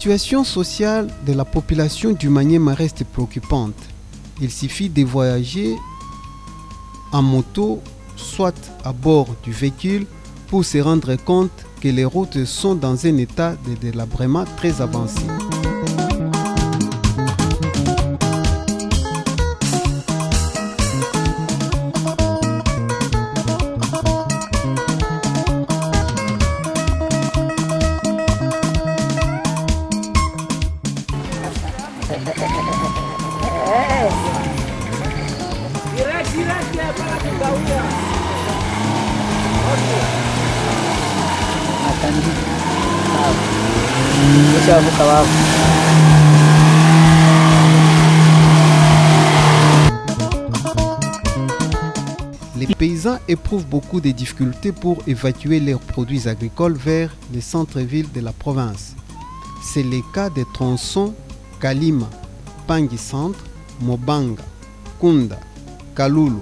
situation sociale de la population du Maniema reste préoccupante. Il suffit de voyager en moto, soit à bord du véhicule, pour se rendre compte que les routes sont dans un état de délabrement très avancé. Les paysans éprouvent beaucoup de difficultés pour évacuer leurs produits agricoles vers les centres-villes de la province. C'est le cas des tronçons Kalima, Pangi Centre, Mobanga, Kunda, Kalulu,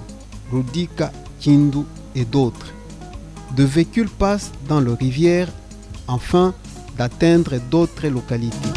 Rudika, Kindu et d'autres. De véhicules passent dans les rivières afin d'atteindre d'autres localités.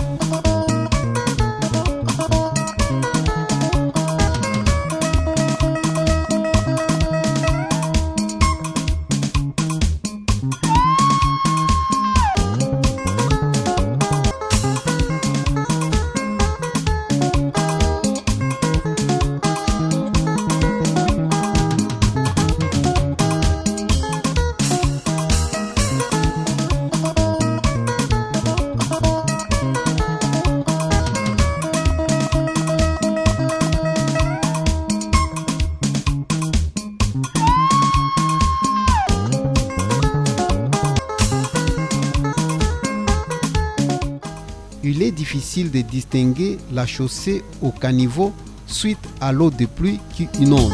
Il est difficile de distinguer la chaussée au caniveau suite à l'eau de pluie qui inonde.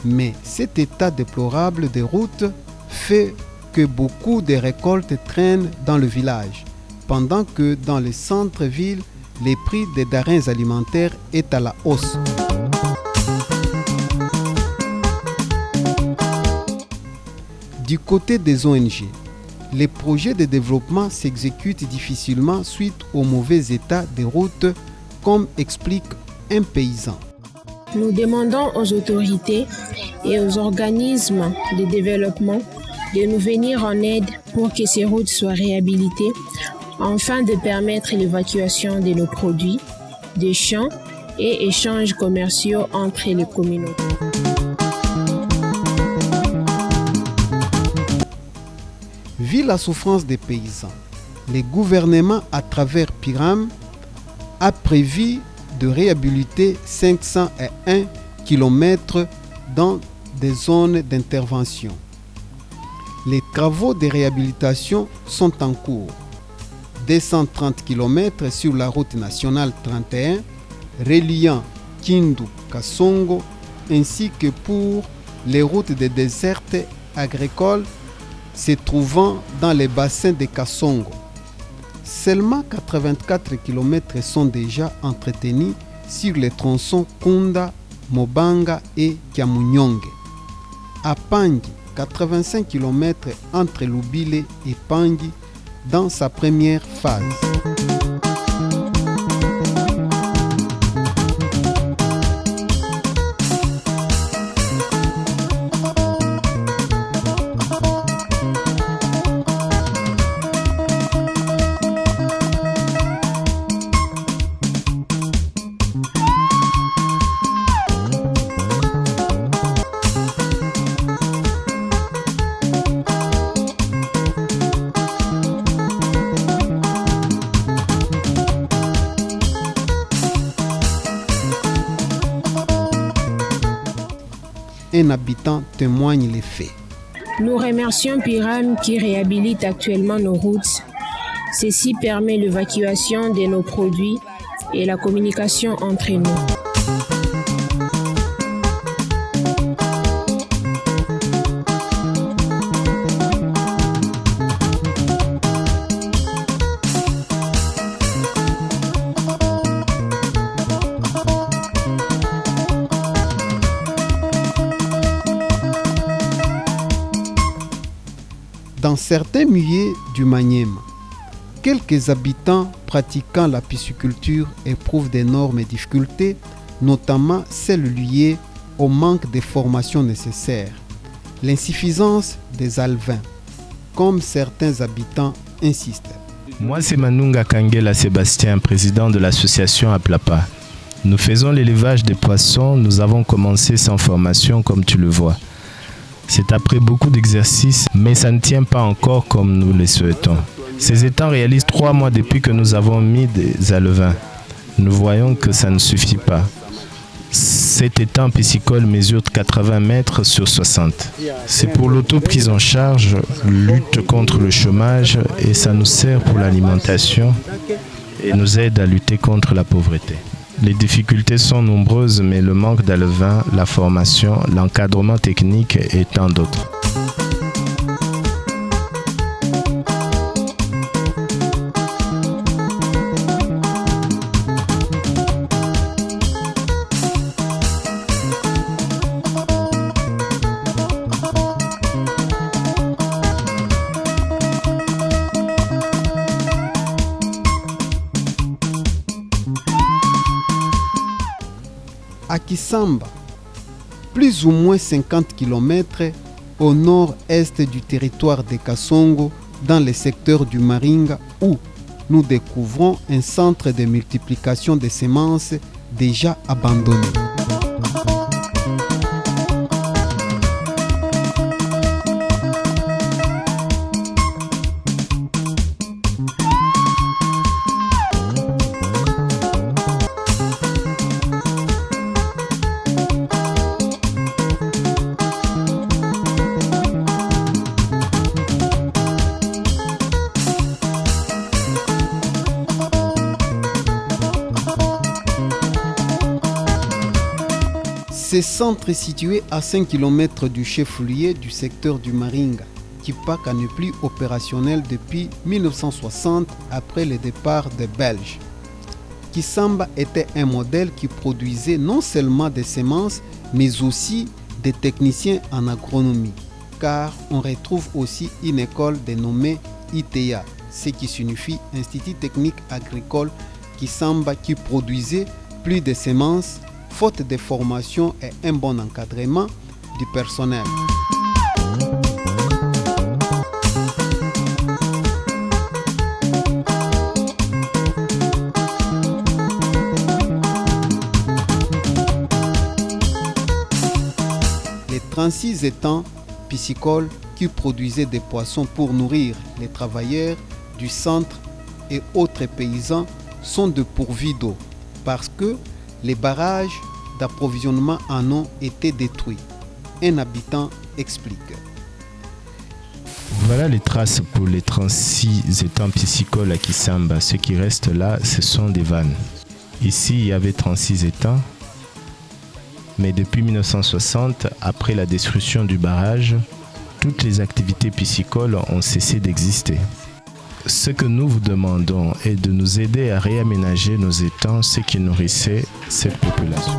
Mais cet état déplorable des routes fait que beaucoup de récoltes traînent dans le village, pendant que dans les centres-villes, les prix des denrées alimentaires est à la hausse. Du côté des ONG, les projets de développement s'exécutent difficilement suite au mauvais état des routes, comme explique un paysan. Nous demandons aux autorités et aux organismes de développement de nous venir en aide pour que ces routes soient réhabilitées, afin de permettre l'évacuation de nos produits, des champs et échanges commerciaux entre les communautés. Vu la souffrance des paysans, le gouvernement, à travers Piram, a prévu de réhabiliter 501 km dans des zones d'intervention. Les travaux de réhabilitation sont en cours. 230 km sur la route nationale 31, reliant Kindu-Kasongo, ainsi que pour les routes de déserte agricole se trouvant dans les bassins de Kasongo. Seulement 84 km sont déjà entretenus sur les tronçons Kunda, Mobanga et Kiamunyonge. À Pangi, 85 km entre Lubile et Pangi dans sa première phase. Un habitant témoigne les faits. Nous remercions Piram qui réhabilite actuellement nos routes. Ceci permet l'évacuation de nos produits et la communication entre nous. Dans certains milieux du Maniema, quelques habitants pratiquant la pisciculture éprouvent d'énormes difficultés, notamment celles liées au manque de formation nécessaire, l'insuffisance des alevins, comme certains habitants insistent. Moi, c'est Manunga Kangela Sébastien, président de l'association Aplapa. Nous faisons l'élevage des poissons, nous avons commencé sans formation comme tu le vois. C'est après beaucoup d'exercices, mais ça ne tient pas encore comme nous le souhaitons. Ces étangs réalisent 3 mois depuis que nous avons mis des alevins. Nous voyons que ça ne suffit pas. Cet étang piscicole mesure 80 mètres sur 60. C'est pour l'auto-prise en charge, lutte contre le chômage et ça nous sert pour l'alimentation et nous aide à lutter contre la pauvreté. Les difficultés sont nombreuses, mais le manque d'alevins, la formation, l'encadrement technique et tant d'autres. À Kisamba, plus ou moins 50 km au nord-est du territoire de Kasongo, dans le secteur du Maringa, où nous découvrons un centre de multiplication des semences déjà abandonné. Ce centre est situé à 5 km du chef-lieu du secteur du Maringa, Kipaka n'est plus opérationnel depuis 1960 après le départ des Belges. Kisamba était un modèle qui produisait non seulement des semences, mais aussi des techniciens en agronomie, car on retrouve aussi une école dénommée ITEA, ce qui signifie Institut Technique Agricole Kisamba, qui produisait plus de semences, faute de formation et un bon encadrement du personnel. Les 36 étangs piscicoles qui produisaient des poissons pour nourrir les travailleurs du centre et autres paysans sont dépourvus d'eau parce que les barrages d'approvisionnement en eau étaient détruits. Un habitant explique. Voilà les traces pour les 36 étangs piscicoles à Kisamba. Ce qui reste là, ce sont des vannes. Ici, il y avait 36 étangs. Mais depuis 1960, après la destruction du barrage, toutes les activités piscicoles ont cessé d'exister. Ce que nous vous demandons est de nous aider à réaménager nos étangs, ce qui nourrissait cette population.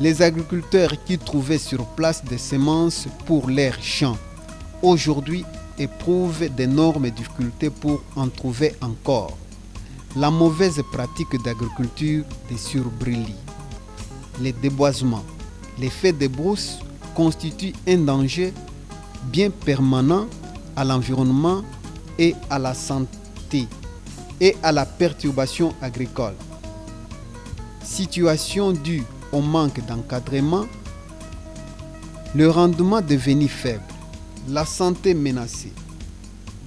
Les agriculteurs qui trouvaient sur place des semences pour leurs champs, aujourd'hui éprouvent d'énormes difficultés pour en trouver encore. La mauvaise pratique d'agriculture des surbrillis, les déboisements, les feux de brousse constituent un danger bien permanent à l'environnement et à la santé et à la perturbation agricole. Situation due au manque d'encadrement, le rendement devenu faible, la santé menacée,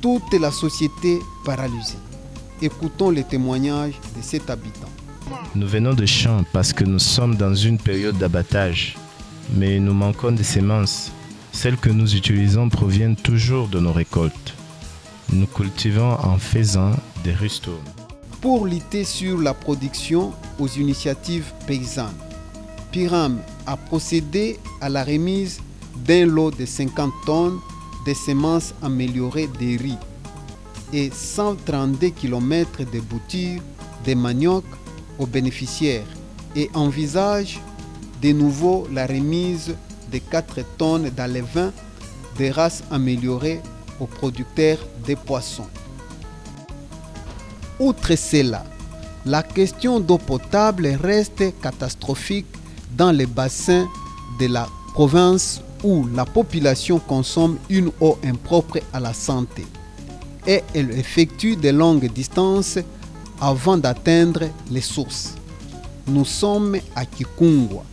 toute la société paralysée. Écoutons les témoignages de cet habitant. Nous venons de champs parce que nous sommes dans une période d'abattage, mais nous manquons de semences. Celles que nous utilisons proviennent toujours de nos récoltes. Nous cultivons en faisant des ristournes. Pour lutter sur la production aux initiatives paysannes, Piram a procédé à la remise d'un lot de 50 tonnes de semences améliorées de riz et 132 km de boutures de manioc aux bénéficiaires et envisage de nouveau la remise de 4 tonnes d'alevin de races améliorées aux producteurs de poissons. Outre cela, la question d'eau potable reste catastrophique dans les bassins de la province où la population consomme une eau impropre à la santé et elle effectue de longues distances avant d'atteindre les sources. Nous sommes à Kikungwa,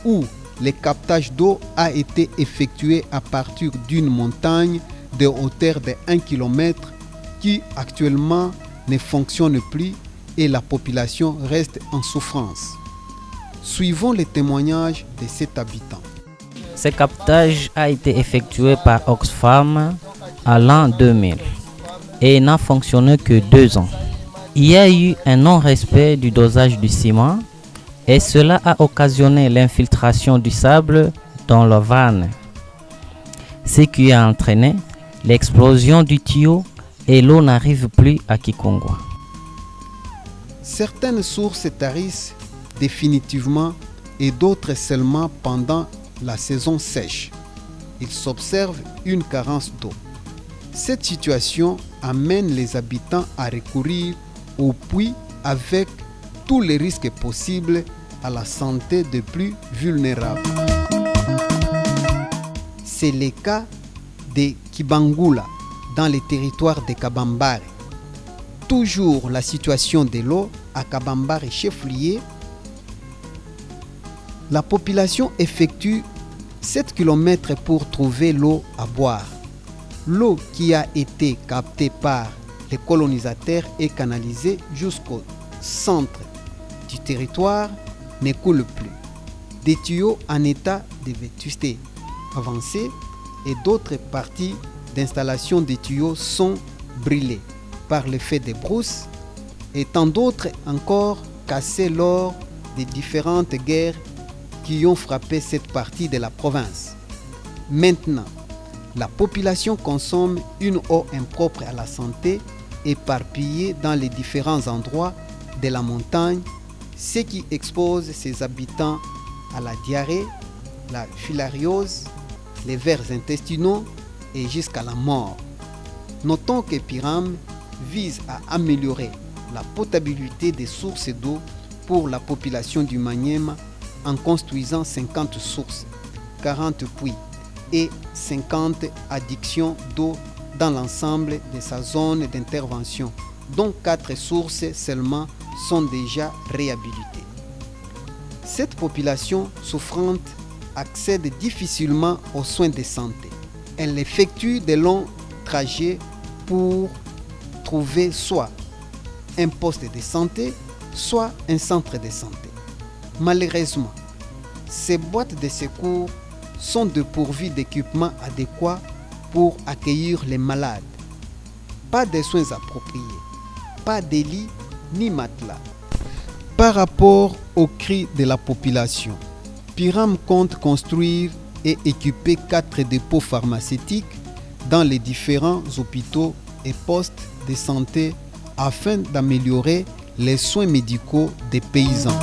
où le captage d'eau a été effectué à partir d'une montagne de hauteur de 1 km qui actuellement ne fonctionne plus et la population reste en souffrance. Suivons les témoignages de cet habitant. Ce captage a été effectué par Oxfam à l'an 2000 et n'a fonctionné que 2 ans. Il y a eu un non-respect du dosage du ciment et cela a occasionné l'infiltration du sable dans la vanne, ce qui a entraîné l'explosion du tuyau et l'eau n'arrive plus à Kikungwa. Certaines sources tarissent définitivement et d'autres seulement pendant la saison sèche. Il s'observe une carence d'eau. Cette situation amène les habitants à recourir aux puits avec tous les risques possibles à la santé des plus vulnérables. C'est le cas de Kibangula dans les territoires de Kabambare. Toujours la situation de l'eau à Kabambare chef-lieu. La population effectue 7 km pour trouver l'eau à boire. L'eau qui a été captée par les colonisateurs et canalisée jusqu'au centre du territoire ne coule plus. Des tuyaux en état de vétusté avancée et d'autres parties d'installation des tuyaux sont brûlées par l'effet des brousses et tant d'autres encore cassés lors des différentes guerres qui ont frappé cette partie de la province. Maintenant, la population consomme une eau impropre à la santé éparpillée dans les différents endroits de la montagne, ce qui expose ses habitants à la diarrhée, la filariose, les vers intestinaux et jusqu'à la mort. Notons que Piram vise à améliorer la potabilité des sources d'eau pour la population du Maniema en construisant 50 sources, 40 puits et 50 addictions d'eau dans l'ensemble de sa zone d'intervention, dont 4 sources seulement sont déjà réhabilitées. Cette population souffrante accède difficilement aux soins de santé. Elle effectue de longs trajets pour trouver soit un poste de santé, soit un centre de santé. Malheureusement, ces boîtes de secours sont dépourvues d'équipements adéquats pour accueillir les malades. Pas de soins appropriés, pas de lits ni matelas. Par rapport aux cris de la population, Piram compte construire et équiper 4 dépôts pharmaceutiques dans les différents hôpitaux et postes de santé afin d'améliorer les soins médicaux des paysans.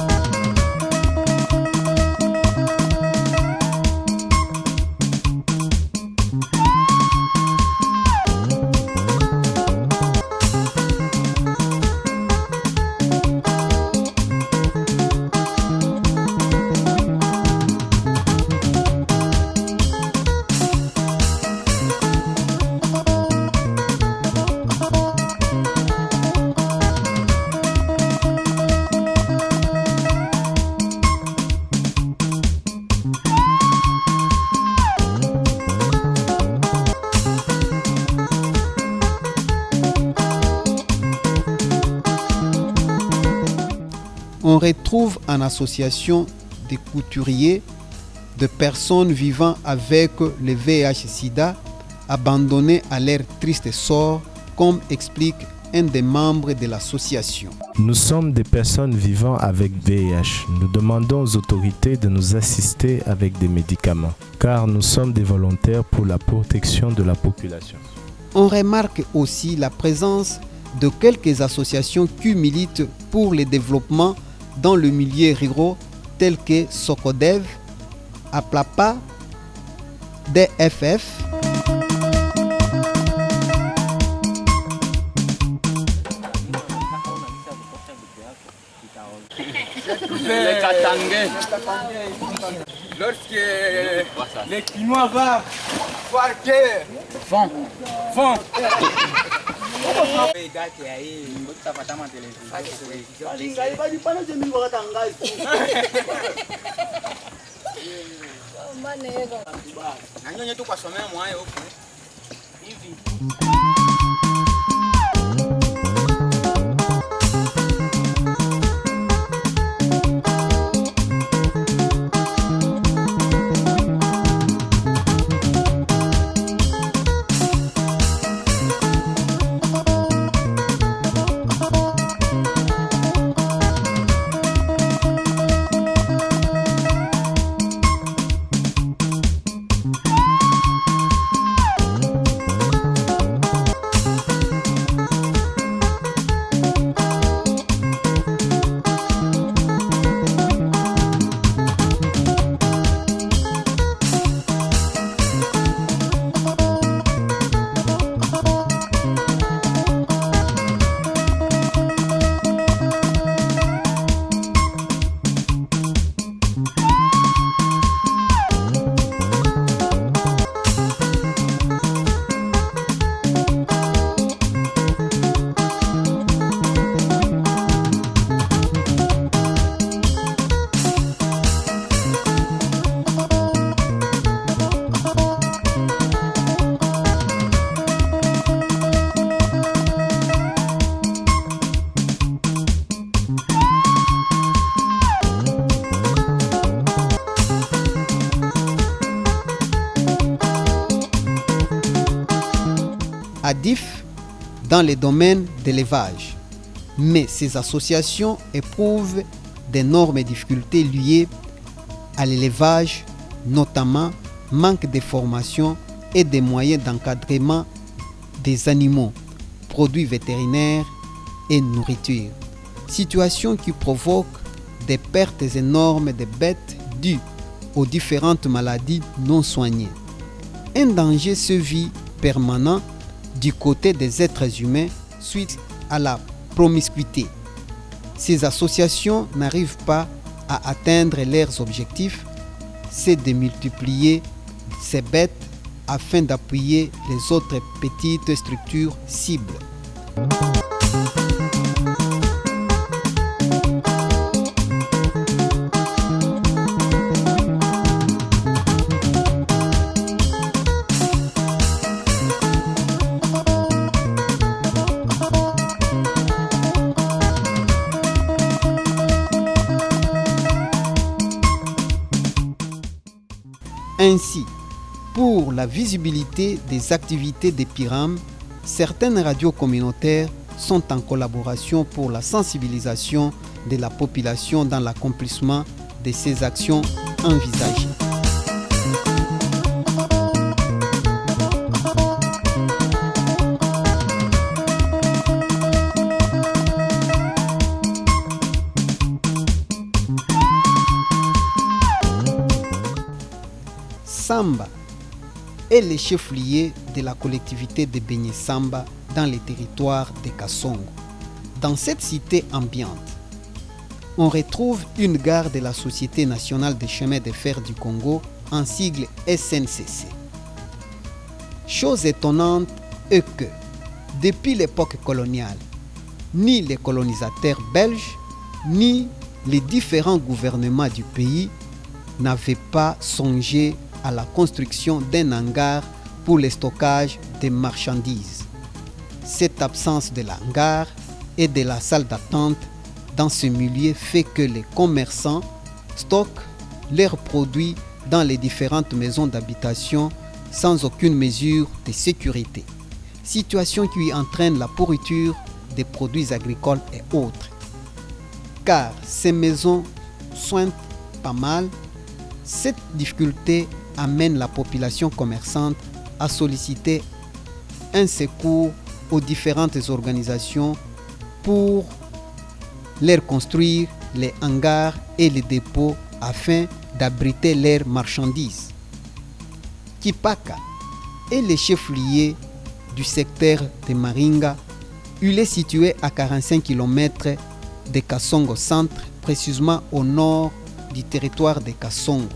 on retrouve en association des couturiers, de personnes vivant avec le VIH-Sida abandonnés à leur triste sort, comme explique un des membres de l'association. Nous sommes des personnes vivant avec VIH. Nous demandons aux autorités de nous assister avec des médicaments, car nous sommes des volontaires pour la protection de la population. On remarque aussi la présence de quelques associations qui militent pour le développement dans le milieu rural, telles que Socodev, Aplapa, DFF, les Katangais. Lorsque les Quinois vont voir que font. Adif dans le domaine de l'élevage. Mais ces associations éprouvent d'énormes difficultés liées à l'élevage, notamment manque de formation et de moyens d'encadrement des animaux, produits vétérinaires et nourriture. Situation qui provoque des pertes énormes de bêtes dues aux différentes maladies non soignées. Un danger se vit permanent du côté des êtres humains suite à la promiscuité. Ces associations n'arrivent pas à atteindre leurs objectifs, c'est de multiplier ces bêtes afin d'appuyer les autres petites structures cibles. Ainsi, pour la visibilité des activités des PIRAM, certaines radios communautaires sont en collaboration pour la sensibilisation de la population dans l'accomplissement de ces actions envisagées. Samba est le chef-lieu de la collectivité de Benyé Samba dans les territoires de Kassongo. Dans cette cité ambiante, on retrouve une gare de la Société nationale des chemins de fer du Congo, en sigle SNCC. Chose étonnante est que, depuis l'époque coloniale, ni les colonisateurs belges, ni les différents gouvernements du pays n'avaient pas songé à la construction d'un hangar pour le stockage des marchandises. Cette absence de l'hangar et de la salle d'attente dans ce milieu fait que les commerçants stockent leurs produits dans les différentes maisons d'habitation sans aucune mesure de sécurité. Situation qui entraîne la pourriture des produits agricoles et autres. Car ces maisons soignent pas mal, cette difficulté amène la population commerçante à solliciter un secours aux différentes organisations pour leur construire les hangars et les dépôts afin d'abriter leurs marchandises. Kipaka est le chef-lieu du secteur de Maringa. Il est situé à 45 km de Kasongo Centre, précisément au nord du territoire de Kasongo.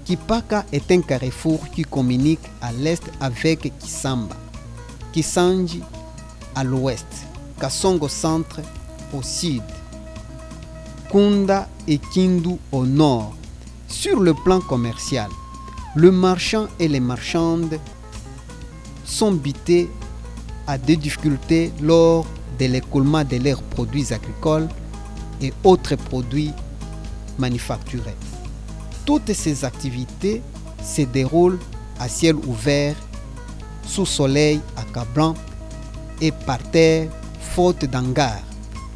Kipaka est un carrefour qui communique à l'est avec Kisamba, Kisanji à l'ouest, Kasongo Centre au sud, Kunda et Kindu au nord. Sur le plan commercial, le marchand et les marchandes sont butés à des difficultés lors de l'écoulement de leurs produits agricoles et autres produits manufacturés. Toutes ces activités se déroulent à ciel ouvert, sous soleil accablant et par terre, faute d'hangar.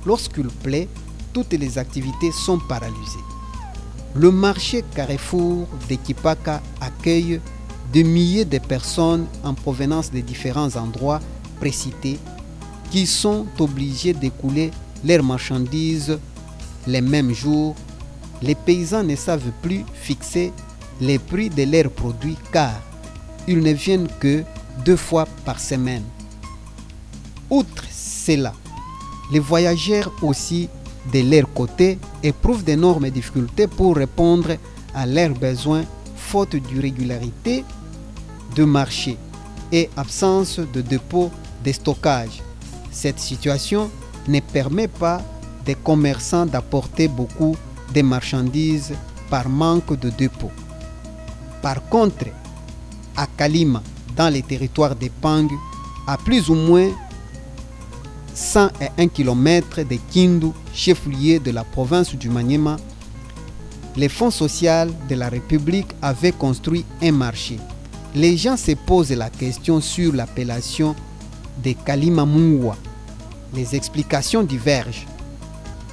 Lorsqu'il plaît, toutes les activités sont paralysées. Le marché Carrefour de Kipaka accueille des milliers de personnes en provenance de différents endroits précités qui sont obligés d'écouler leurs marchandises les mêmes jours. Les paysans ne savent plus fixer les prix de leurs produits car ils ne viennent que 2 fois par semaine. Outre cela, les voyageurs aussi de leur côté éprouvent d'énormes difficultés pour répondre à leurs besoins faute de régularité de marché et absence de dépôt de stockage. Cette situation ne permet pas des commerçants d'apporter beaucoup de marchandises par manque de dépôt. Par contre, à Kalima, dans les territoires de Pang, à plus ou moins 101 km de Kindu, chef-lieu de la province du Maniema, les fonds sociaux de la République avaient construit un marché. Les gens se posent la question sur l'appellation de Kalima Muwa. Les explications divergent.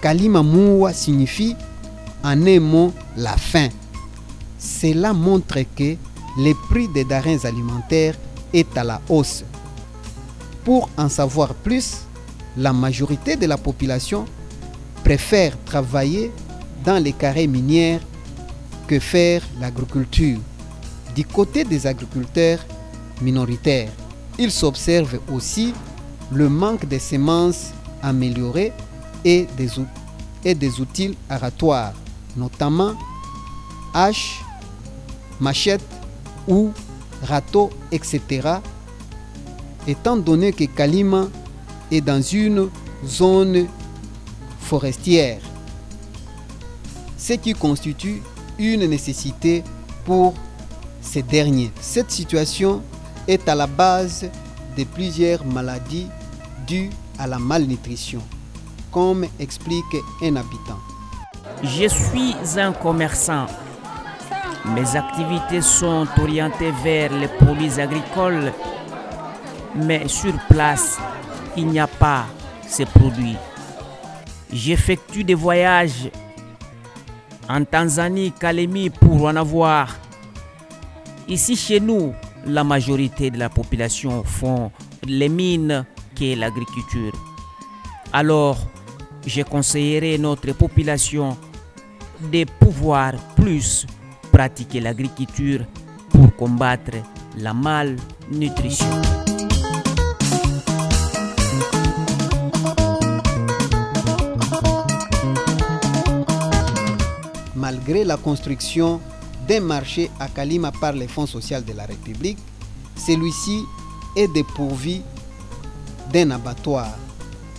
Kalima Muwa signifie en un mot la faim. Cela montre que le prix des denrées alimentaires est à la hausse. Pour en savoir plus, la majorité de la population préfère travailler dans les carrières minières que faire l'agriculture. Du côté des agriculteurs minoritaires, il s'observe aussi le manque de semences améliorées et des outils aratoires, notamment haches, machettes ou râteaux, etc. Étant donné que Kalima est dans une zone forestière, ce qui constitue une nécessité pour ces derniers. Cette situation est à la base de plusieurs maladies dues à la malnutrition, comme explique un habitant. Je suis un commerçant. Mes activités sont orientées vers les produits agricoles, mais sur place, il n'y a pas ces produits. J'effectue des voyages en Tanzanie, Kalemi pour en avoir. Ici chez nous, la majorité de la population font les mines qu'est l'agriculture. Alors, je conseillerais notre population de pouvoir plus pratiquer l'agriculture pour combattre la malnutrition. Malgré la construction d'un marché à Kalima par les fonds sociaux de la République, celui-ci est dépourvu d'un abattoir.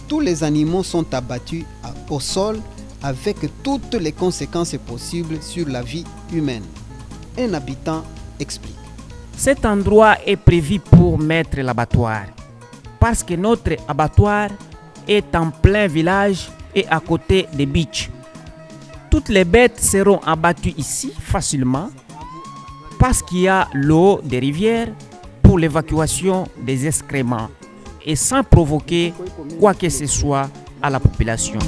Tous les animaux sont abattus au sol avec toutes les conséquences possibles sur la vie humaine. Un habitant explique. Cet endroit est prévu pour mettre l'abattoir parce que notre abattoir est en plein village et à côté des beaches. Toutes les bêtes seront abattues ici facilement parce qu'il y a l'eau des rivières pour l'évacuation des excréments et sans provoquer quoi que ce soit à la population.